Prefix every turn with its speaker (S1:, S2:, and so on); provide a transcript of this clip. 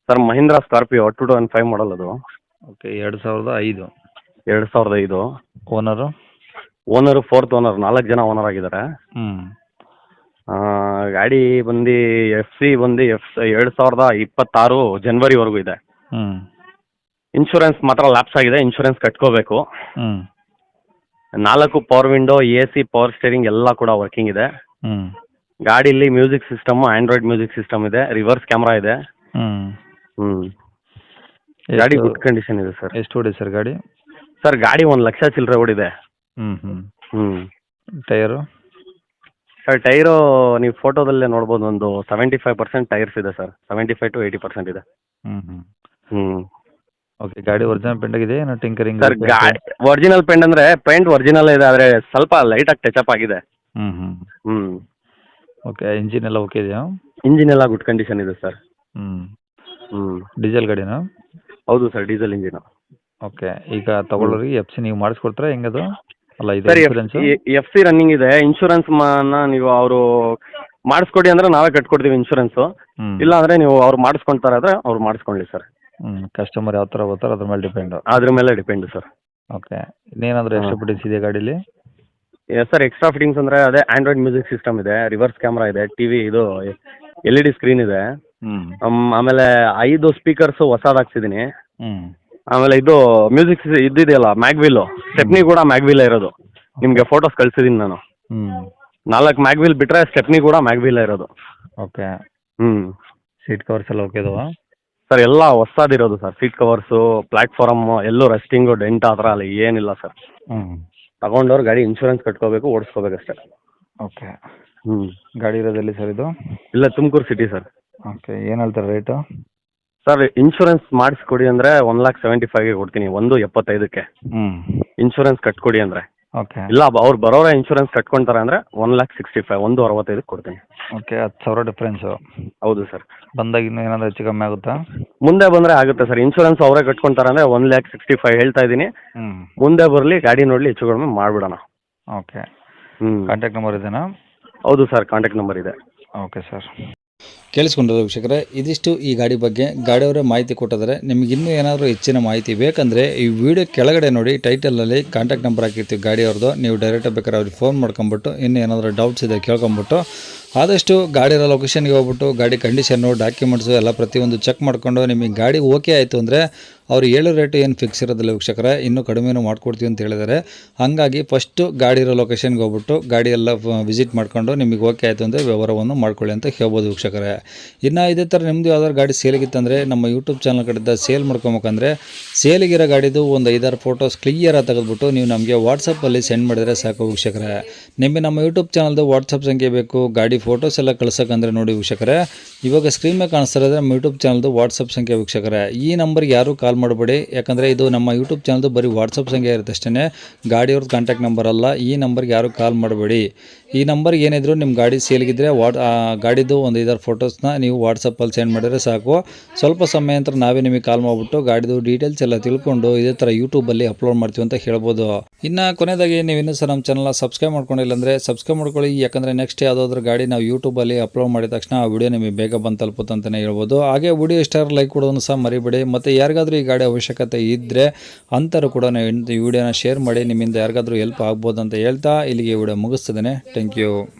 S1: Sir Mahindra Scorpio 2005 ಮಾಡಲ್ ಅದು.
S2: Okay 2005.
S1: 2005.
S2: Owner?
S1: Owner fourth owner, 4 ಜನ owner ಆಗಿದ್ದಾರೆ. ಗಾಡಿ ಬಂದು ಎಫ್ ಸಿ ಬಂದು 2026 ಜನವರಿವರೆಗೂ ಇದೆ. ಇನ್ಶೂರೆನ್ಸ್ ಮಾತ್ರ ಲ್ಯಾಪ್ಸ್ ಆಗಿದೆ, ಇನ್ಶೂರೆನ್ಸ್ ಕಟ್ಕೋಬೇಕು. 4 power window, AC, power steering ಎಲ್ಲ ಕೂಡ ವರ್ಕಿಂಗ್ ಇದೆ. ಗಾಡಿಯಲ್ಲಿ music system, Android music system ಇದೆ, ರಿವರ್ಸ್ ಕ್ಯಾಮ್ರಾ ಇದೆ. ಗಾಡಿ ಗುಡ್ ಕಂಡೀಷನ್ ಇದೆ ಸರ್.
S2: ಎಷ್ಟು ಓಡಿ ಸರ್ ಗಾಡಿ?
S1: ಸರ್ ಗಾಡಿ 1 ಲಕ್ಷ ಚಿಲ್ಲರೆ ಓಡಿದೆ.
S2: ಟೈರು?
S1: ಸರ್ ಟೈರು ನೀವು ಫೋಟೋದಲ್ಲೇ ನೋಡ್ಬೋದು, ಒಂದು 75% ಟೈರ್ಸ್ ಇದೆ ಸರ್. 75 to 80% ಇದೆ.
S2: ಓಕೆ. ಗಾಡಿ ಒರಿಜಿನಲ್ ಪೇಂಟ್ ಆಗಿದೆ, ಏನೋ ಟಿಂಕರಿಂಗ್?
S1: ಸರ್ ಗಾಡಿ ಒರಿಜಿನಲ್ ಪೇಂಟ್ ಅಂದರೆ ಪೇಂಟ್ ಒರಿಜಿನಲ್ ಇದೆ, ಆದರೆ ಸ್ವಲ್ಪ ಲೈಟಾಗಿ ಟಚಪ್ ಆಗಿದೆ.
S2: ಓಕೆ. ಇಂಜಿನ್ ಎಲ್ಲ ಓಕೆ ಇದೆಯಾ?
S1: ಇಂಜಿನ್ ಎಲ್ಲ ಗುಡ್ ಕಂಡೀಷನ್ ಇದೆ ಸರ್.
S2: ಡೀಸೆಲ್ ಗಾಡಿನಾ?
S1: ಹೌದು ಸರ್, ಡೀಸೆಲ್ ಇಂಜಿನ್.
S2: ಓಕೆ. ಈಗ ತಗೊಳ್ಳೋರಿಗೆ ಎಫ್ ಸಿ ನೀವು ಮಾಡಿಸ್ಕೊಡ್ತೀರಾ ಹೆಂಗದು? ಅಲ್ಲ ಇದು
S1: sir
S2: insurance?
S1: F C running ಇದೆ. ಇನ್ಶೂರೆನ್ಸ್ ನೀವು ಅವರು ಮಾಡಿಸ್ಕೊಡಿ ಅಂದರೆ ನಾವೇ ಕಟ್ಕೊಡ್ತೀವಿ ಇನ್ಶೂರೆನ್ಸು. ಇಲ್ಲ ಅಂದರೆ ನೀವು ಅವ್ರು ಮಾಡಿಸ್ಕೊಳ್ತಾರೆ ಆದರೆ ಅವ್ರು ಮಾಡಿಸ್ಕೊಳ್ಳಿ ಸರ್.
S2: ಕಸ್ಟಮರ್ ಯಾವ ಥರ ಹೋಗ್ತಾರೆ ಅದ್ರ ಮೇಲೆ ಡಿಪೆಂಡು?
S1: ಅದ್ರ ಮೇಲೆ ಡಿಪೆಂಡು ಸರ್.
S2: ಓಕೆ. ಇನ್ನೇನಾದರೂ ಎಕ್ಸ್ಟ್ರಾ ಫಿಟ್ಟಿಂಗ್ಸ್ ಇದೆಯಾ ಗಾಡೀಲಿ?
S1: ಸರ್ ಎಕ್ಸ್ಟ್ರಾ ಫಿಟ್ಟಿಂಗ್ಸ್ ಅಂದರೆ ಅದೇ ಆಂಡ್ರಾಯ್ಡ್ ಮ್ಯೂಸಿಕ್ ಸಿಸ್ಟಮ್ ಇದೆ, ರಿವರ್ಸ್ ಕ್ಯಾಮ್ರಾ ಇದೆ, ಟಿವಿ ಇದು LED ಸ್ಕ್ರೀನ್ ಇದೆ. ಆಮೇಲೆ 5 ಸ್ಪೀಕರ್ಸು ಹೊಸದು ಹಾಕ್ಸಿದ್ದೀನಿ. ಆಮೇಲೆ ಇದು ಮ್ಯೂಸಿಕ್ ಇದ್ದಿದೆಯಲ್ಲ ಮ್ಯಾಗ್ವಿಲ್, ಸ್ಟೆಪ್ನಿ ಕೂಡ ಮ್ಯಾಗ್ವಿಲ್ ಇರೋದು. ನಿಮಗೆ ಫೋಟೋಸ್ ಕಳ್ಸಿದ್ದೀನಿ ನಾನು. 4 ಮ್ಯಾಗ್ವಿಲ್ ಬಿಟ್ಟರೆ ಸ್ಟೆಪ್ನಿ ಕೂಡ ಮ್ಯಾಗ್ವಿಲ್ ಇರೋದು.
S2: ಓಕೆ. ಸೀಟ್ ಕವರ್ಸ್ ಎಲ್ಲ ಓಕೆ ಇದಾವಾ?
S1: ಸರ್ ಎಲ್ಲ ಹೊಸದಿರೋದು ಸರ್. ಸೀಟ್ ಕವರ್ಸು, ಪ್ಲಾಟ್ಫಾರಮ್ ಎಲ್ಲೂ ರಸ್ಟಿಂಗು, ಡೆಂಟ್ ಆ ಥರ ಅಲ್ಲ ಏನಿಲ್ಲ ಸರ್. ತಗೊಂಡವ್ರು ಗಾಡಿ ಇನ್ಶೂರೆನ್ಸ್ ಕಟ್ಕೋಬೇಕು, ಓಡಿಸ್ಕೋಬೇಕಷ್ಟೇ.
S2: ಓಕೆ. ಗಾಡಿ ಇರೋದೆಲ್ಲಿ ಸರ್ ಇದು?
S1: ಇಲ್ಲ, ತುಮಕೂರು ಸಿಟಿ ಸರ್.
S2: ಓಕೆ. ಏನು ಹೇಳ್ತಾರೆ ರೇಟು?
S1: ಸರ್ ಇನ್ಶೂರೆನ್ಸ್ ಮಾಡಿಸ್ಕೊಡಿ ಅಂದರೆ 1,75,000 ಕೊಡ್ತೀನಿ, 1,75,000ಕ್ಕೆ ಇನ್ಶೂರೆನ್ಸ್ ಕಟ್ಕೊಡಿ ಅಂದರೆ.
S2: ಓಕೆ.
S1: ಇಲ್ಲ ಅವ್ರು ಬರೋರೆ ಇನ್ಶೂರೆನ್ಸ್ ಕಟ್ಕೊಳ್ತಾರೆ ಅಂದರೆ 1,65,000, 1,65,000 ಕೊಡ್ತೀನಿ.
S2: ಓಕೆ. 10,000 ಡಿಫ್ರೆನ್ಸು?
S1: ಹೌದು ಸರ್.
S2: ಬಂದಾಗ ಇನ್ನೂ ಏನಾದರೂ ಹೆಚ್ಚು ಕಮ್ಮಿ ಆಗುತ್ತಾ?
S1: ಮುಂದೆ ಬಂದರೆ ಆಗುತ್ತೆ ಸರ್. ಇನ್ಶೂರೆನ್ಸ್ ಅವರೇ ಕಟ್ಕೊಳ್ತಾರೆ ಅಂದರೆ 1,65,000 ಹೇಳ್ತಾ ಇದ್ದೀನಿ. ಮುಂದೆ ಬರಲಿ, ಗಾಡಿ ನೋಡಲಿ, ಹೆಚ್ಚು ಕಡಿಮೆ ಮಾಡಿಬಿಡೋಣ.
S2: ಓಕೆ. ಕಾಂಟ್ಯಾಕ್ಟ್ ನಂಬರ್ ಇದೆಯಾ?
S1: ಹೌದು ಸರ್, ಕಾಂಟ್ಯಾಕ್ಟ್ ನಂಬರ್ ಇದೆ.
S2: Okay sir. ಕೇಳಿಸ್ಕೊಂಡ್ರೆ ವೀಕ್ಷಕರೇ, ಇದಿಷ್ಟು ಈ ಗಾಡಿ ಬಗ್ಗೆ ಗಾಡಿಯವರೇ ಮಾಹಿತಿ ಕೊಟ್ಟಿದ್ದಾರೆ. ನಿಮಗೆ ಇನ್ನೂ ಏನಾದರೂ ಹೆಚ್ಚಿನ ಮಾಹಿತಿ ಬೇಕಂದರೆ ಈ ವಿಡಿಯೋ ಕೆಳಗಡೆ ನೋಡಿ, ಟೈಟಲಲ್ಲಿ ಕಾಂಟ್ಯಾಕ್ಟ್ ನಂಬರ್ ಹಾಕಿರ್ತೀವಿ ಗಾಡಿಯವ್ರದ್ದು. ನೀವು ಡೈರೆಕ್ಟಾಗಿ ಬೇಕಾದ್ರೆ ಅವ್ರಿಗೆ ಫೋನ್ ಮಾಡ್ಕೊಂಬಿಟ್ಟು ಇನ್ನೂ ಏನಾದರೂ ಡೌಟ್ಸ್ ಇದೆ ಕೇಳ್ಕೊಂಬಿಟ್ಟು ಆದಷ್ಟು ಗಾಡಿಯ ಲೊಕೇಶನ್ಗೆ ಹೋಗ್ಬಿಟ್ಟು ಗಾಡಿ ಕಂಡೀಷನ್ನು, ಡಾಕ್ಯುಮೆಂಟ್ಸು ಎಲ್ಲ ಪ್ರತಿಯೊಂದು ಚೆಕ್ ಮಾಡಿಕೊಂಡು ನಿಮಗೆ ಗಾಡಿ ಓಕೆ ಆಯಿತು ಅಂದರೆ ಅವ್ರು ಹೇಳೋ ರೇಟು ಏನು ಫಿಕ್ಸ್ ಇರೋದಿಲ್ಲ ವೀಕ್ಷಕರೇ, ಇನ್ನೂ ಕಡಿಮೆನೂ ಮಾಡ್ಕೊಡ್ತೀವಿ ಅಂತ ಹೇಳಿದ್ದಾರೆ. ಹಾಗಾಗಿ ಫಸ್ಟು ಗಾಡಿ ಇರೋ ಲೊಕೇಶನ್ಗೆ ಹೋಗ್ಬಿಟ್ಟು ಗಾಡಿ ಎಲ್ಲ ವಿಸಿಟ್ ಮಾಡಿಕೊಂಡು ನಿಮಗೆ ಓಕೆ ಆಯಿತು ಅಂದರೆ ವ್ಯವಹಾರವನ್ನು ಮಾಡ್ಕೊಳ್ಳಿ ಅಂತ ಹೇಳ್ಬೋದು ವೀಕ್ಷಕರೇ. ಇನ್ನು ಇದೇ ಥರ ನಿಮ್ಮದು ಯಾವ್ದಾದ್ರು ಗಾಡಿ ಸೇಲಿಗಿತ್ತಂದರೆ ನಮ್ಮ ಯೂಟ್ಯೂಬ್ ಚಾನಲ್ ಕಡೆಯಿಂದ ಸೇಲ್ ಮಾಡ್ಕೊಬೇಕಂದ್ರೆ ಸೇಲಿಗಿರೋ ಗಾಡಿದು ಒಂದು 5-6 ಫೋಟೋಸ್ ಕ್ಲಿಯರಾಗಿ ತೆಗೆದುಬಿಟ್ಟು ನೀವು ನಮಗೆ ವಾಟ್ಸಪ್ಪಲ್ಲಿ ಸೆಂಡ್ ಮಾಡಿದರೆ ಸಾಕು ವೀಕ್ಷಕರೇ. ನಿಮಗೆ ನಮ್ಮ ಯೂಟ್ಯೂಬ್ ಚಾನಲ್ದು ವಾಟ್ಸಪ್ ಸಂಖ್ಯೆ ಬೇಕು, ಗಾಡಿ ಫೋಟೋಸ್ ಎಲ್ಲ ಕಳ್ಸೋಕ್ಕಂದ್ರೆ ನೋಡಿ ವೀಕ್ಷಕರೇ, ಇವಾಗ ಸ್ಕ್ರೀನ್ ಮೇಲೆ ಕಾಣಿಸ್ತಾ ಇರೋದ್ರೆ ನಮ್ಮ ಯೂಟ್ಯೂಬ್ ಚಾನಲ್ದು ವಾಟ್ಸಪ್ ಸಂಖ್ಯೆ ವೀಕ್ಷಕರೇ. ಈ ನಂಬರ್ಗೆ ಯಾರೂ ಕಾಲ್ ಮಾಡಬೇಡಿ, ಯಾಕಂದರೆ ಇದು ನಮ್ಮ ಯೂಟ್ಯೂಬ್ ಚಾನಲ್ದು ಬರೀ ವಾಟ್ಸಪ್ ಸಂಖ್ಯೆ ಇರುತ್ತೆ ಅಷ್ಟೇ, ಗಾಡಿಯವ್ರದ್ದು ಕಾಂಟ್ಯಾಕ್ಟ್ ನಂಬರ್ ಅಲ್ಲ. ಈ ನಂಬರ್ಗೆ ಯಾರೂ ಕಾಲ್ ಮಾಡಬೇಡಿ. ಈ ನಂಬರ್ಗೆ ಏನಿದ್ರು ನಿಮ್ಮ ಗಾಡಿ ಸೇಲ್ಗಿದ್ರೆ ಗಾಡಿದು ಒಂದು 5-6 ಫೋಟೋಸ್ನ ನೀವು ವಾಟ್ಸಪ್ಪಲ್ಲಿ ಸೆಂಡ್ ಮಾಡಿದರೆ ಸಾಕು. ಸ್ವಲ್ಪ ಸಮಯ ನಂತರ ನಾವೇ ನಿಮಗೆ ಕಾಲ್ ಮಾಡಿಬಿಟ್ಟು ಗಾಡಿದು ಡೀಟೇಲ್ಸ್ ಎಲ್ಲ ತಿಳ್ಕೊಂಡು ಇದೇ ಥರ ಯೂಟ್ಯೂಬಲ್ಲಿ ಅಪ್ಲೋಡ್ ಮಾಡ್ತೀವಿ ಅಂತ ಹೇಳ್ಬೋದು. ಇನ್ನು ಕೊನೆಯದಾಗಿ ನೀವು ಇನ್ನೂ ಸಹ ನಮ್ಮ ಚಾನಲ್ನ ಸಬ್ಸ್ಕ್ರೈಬ್ ಮಾಡ್ಕೊಂಡಿಲ್ಲ ಅಂದರೆ ಸಬ್ಸ್ಕ್ರೈಬ್ ಮಾಡ್ಕೊಳ್ಳಿ, ಯಾಕಂದರೆ ನೆಕ್ಸ್ಟ್ ಯಾವುದಾದ್ರೂ ಗಾಡಿ ನಾವು ಯೂಟ್ಯೂಬಲ್ಲಿ ಅಪ್ಲೋಡ್ ಮಾಡಿದ ತಕ್ಷಣ ಆ ವಿಡಿಯೋ ನಿಮಗೆ ಬೇಗ ಬಂದು ತಲುಪುತ್ತೆ ಅಂತಲೇ ಹೇಳ್ಬೋದು. ಹಾಗೆ ವಿಡಿಯೋ ಇಷ್ಟ ಲೈಕ್ ಕೊಡೋದನ್ನು ಸಹ ಮರಿಬೇಡಿ. ಮತ್ತು ಯಾರಿಗಾದ್ರೂ ಈ ಗಾಡಿ ಅವಶ್ಯಕತೆ ಇದ್ದರೆ ಅಂಥವ್ರು ಕೂಡ ಈ ವಿಡಿಯೋನ ಶೇರ್ ಮಾಡಿ, ನಿಮ್ಮಿಂದ ಯಾರಿಗಾದ್ರೂ ಹೆಲ್ಪ್ ಆಗ್ಬೋದು ಅಂತ ಹೇಳ್ತಾ ಇಲ್ಲಿಗೆ ವಿಡಿಯೋ ಮುಗಿಸ್ತದೇನೆ. Thank you.